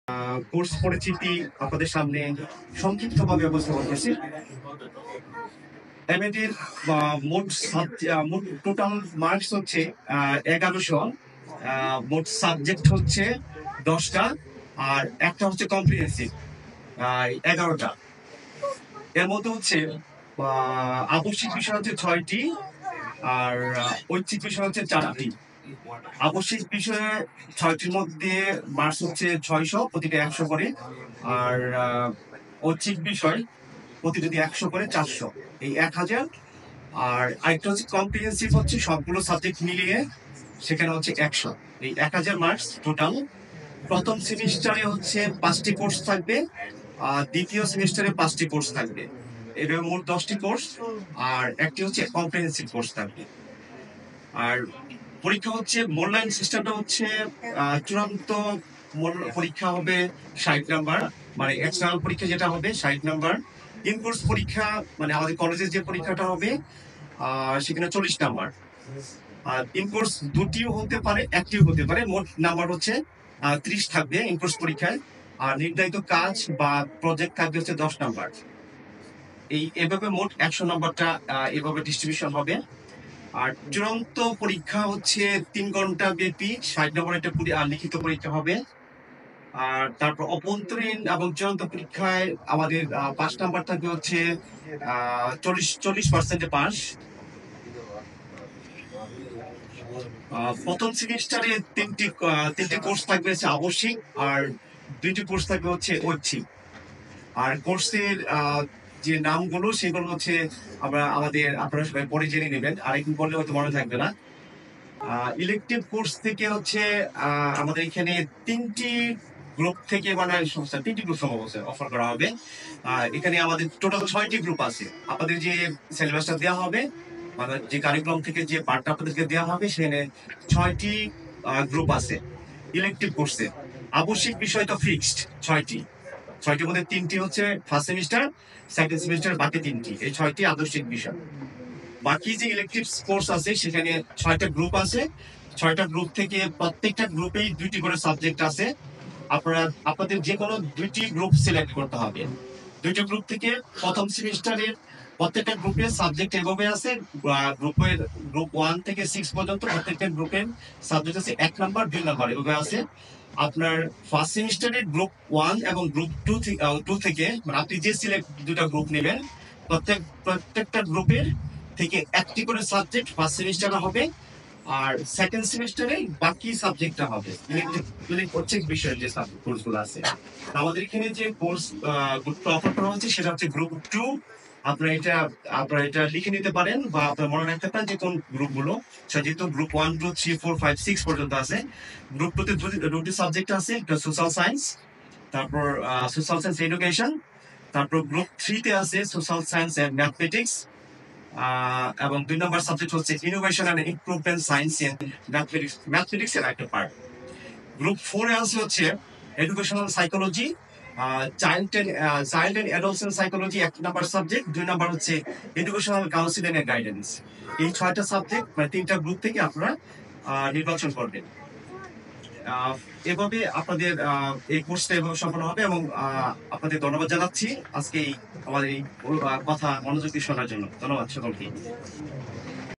Course পরিচিতি আপনাদের সামনে সংক্ষিপ্তভাবে উপস্থাপন করছি। এমএডির মোট টোটাল মার্কস হচ্ছে 1100, মোট সাবজেক্ট হচ্ছে 10টা, আর একটা হচ্ছে কম্প্রিহেন্সিভ 11টা। এর মধ্যে হচ্ছে আবশ্যিক বিষয় হচ্ছে 6টি, আর ঐচ্ছিক বিষয় হচ্ছে 4টি। আবশ্যিক বিষয়ে 6টির মধ্যে মার্কস হচ্ছে 600, প্রতিটা 100 করে, আর ঐচ্ছিক বিষয় প্রতিটা 100 করে 400, এই 1000। আর আরেকটা হচ্ছে কম্প্রিহেন্সিভ, হচ্ছে সবগুলো সাবজেক্ট মিলিয়ে, সেখানে হচ্ছে 100। এই 1000 মার্কস টোটাল। প্রথম সেমিস্টারে হচ্ছে 5টি কোর্স থাকবে, আর দ্বিতীয় সেমিস্টারে 5টি কোর্স থাকবে। এভাবে মোট 10টি কোর্স, আর একটি হচ্ছে কম্প্রিহেন্সিভ কোর্স থাকবে। আর পরীক্ষা হচ্ছে মূল্যায়ন সিস্টেমটা হচ্ছে চূড়ান্ত পরীক্ষা হবে 60 নাম্বার, মানে এক্সটার্নাল পরীক্ষা যেটা হবে 60 নাম্বার। ইন কোর্স পরীক্ষা মানে আমাদের কলেজের যে পরীক্ষাটা হবে সেখানে 40 নাম্বার। আর ইন কোর্স দুটিও হতে পারে, একটিও হতে পারে। মোট নাম্বার হচ্ছে 30 থাকবে ইন কোর্স পরীক্ষায়। আর নির্ধারিত কাজ বা প্রজেক্ট থাকবে হচ্ছে 10 নাম্বার। এভাবে মোট 100 নাম্বারটা এভাবে ডিস্ট্রিবিউশন হবে। আর চূড়ান্ত পরীক্ষা হচ্ছে 3 ঘন্টা ব্যাপী, 60 নম্বর একটা লিখিত পরীক্ষা হবে। আর তারপর অভ্যন্তরীণ এবং চূড়ান্ত পরীক্ষায় আমাদের 5 নাম্বার থাকবে হচ্ছে 40% পাস। প্রথম সেমিস্টারে তিনটি কোর্স থাকবে হচ্ছে আবশ্যিক, আর 2টি কোর্স থাকবে হচ্ছে ঐচ্ছিক। আর কোর্সের যে নামগুলো সেগুলো হচ্ছে আপনারা সবাই পরে জেনে নেবেন, আরেকটু বললে হয়তো মনে থাকবে না। ইলেকটিভ কোর্স থেকে হচ্ছে আমাদের এখানে 3টি গ্রুপ থেকে, মানে 3টি গ্রুপ সম্ভবত অফার করা হবে। এখানে আমাদের টোটাল 6টি গ্রুপ আছে। আপনাদের যে সিলেবাসটা দেওয়া হবে, মানে যে কারিকুলাম থেকে যে পার্টটা আপনাদেরকে দেওয়া হবে, সেখানে 6টি গ্রুপ আছে ইলেকটিভ কোর্সে। আবশ্যিক বিষয় তো ফিক্সড 6টির মধ্যে 3টি হচ্ছে ফার্স্ট সেমিস্টার, সেকেন্ড সেমিস্টার, বাকি 3টি, এই 6টি আবশ্যিক বিষয়। বাকি যে ইলেকটিভ কোর্স আছে সেখানে 6টা গ্রুপ আছে। 6টা গ্রুপ থেকে প্রত্যেকটা গ্রুপেই 2টি করে সাবজেক্ট আছে। আপনাদের যে কোনো 2টি গ্রুপ সিলেক্ট করতে হবে। 2টি গ্রুপ থেকে প্রথম সেমিস্টারের প্রত্যেকটা গ্রুপের সাবজেক্ট এভাবে আছে। গ্রুপ 1 থেকে 6 পর্যন্ত প্রত্যেকটা গ্রুপের সাবজেক্ট আছে 1 নাম্বার 2 নাম্বার এভাবে আছে। আপনার ফার্স্ট সেমিস্টারের গ্রুপ 1 এবং গ্রুপ 2 থেকে, মানে আপনি যে সিলেক্ট 2টা গ্রুপ নেবেন, প্রত্যেকটা গ্রুপের থেকে 1টি করে সাবজেক্ট ফার্স্ট সেমিস্টারে হবে, আর সেকেন্ড সেমিস্টারে বাকি সাবজেক্টটা হবে প্রত্যেক বিষয়ের যে কোর্সগুলো আছে। আমাদের এখানে যে কোর্স অফার করা হচ্ছে সেটা হচ্ছে গ্রুপ 2। আপনারা এটা লিখে নিতে পারেন, বা আপনার মনে রাখতে পারেন যে কোন গ্রুপগুলো। যেহেতু গ্রুপ 1, 2, 3, 4, 5, 6 পর্যন্ত আছে। গ্রুপ 2 তে 2টি সাবজেক্ট আছে, একটা সোশ্যাল সায়েন্স, তারপর সোশ্যাল সায়েন্স এডুকেশন। তারপর গ্রুপ 3 তে আছে সোশ্যাল সায়েন্স এন্ড ম্যাথমেটিক্স, এবং 2 নম্বর সাবজেক্ট হচ্ছে innovation and improvement science and mathematics এর একটা পার্ট। গ্রুপ 4 এ আছে হচ্ছে educational psychology, child and adolescent psychology 1 নম্বর সাবজেক্ট। 2 নম্বর হচ্ছে এডুকেশনাল কাউন্সিলিং এন্ড গাইডেন্স। এই 6টা সাবজেক্ট, মানে 3টা গ্রুপ থেকে আপনারা নির্বাচন করবেন। এভাবে আপনাদের এই কোর্সটা এভাবে সম্পন্ন হবে, এবং আপনাদের ধন্যবাদ জানাচ্ছি আজকে আমাদের এই কথা মনোযোগ দিয়ে শোনার জন্য। ধন্যবাদ সকলকে।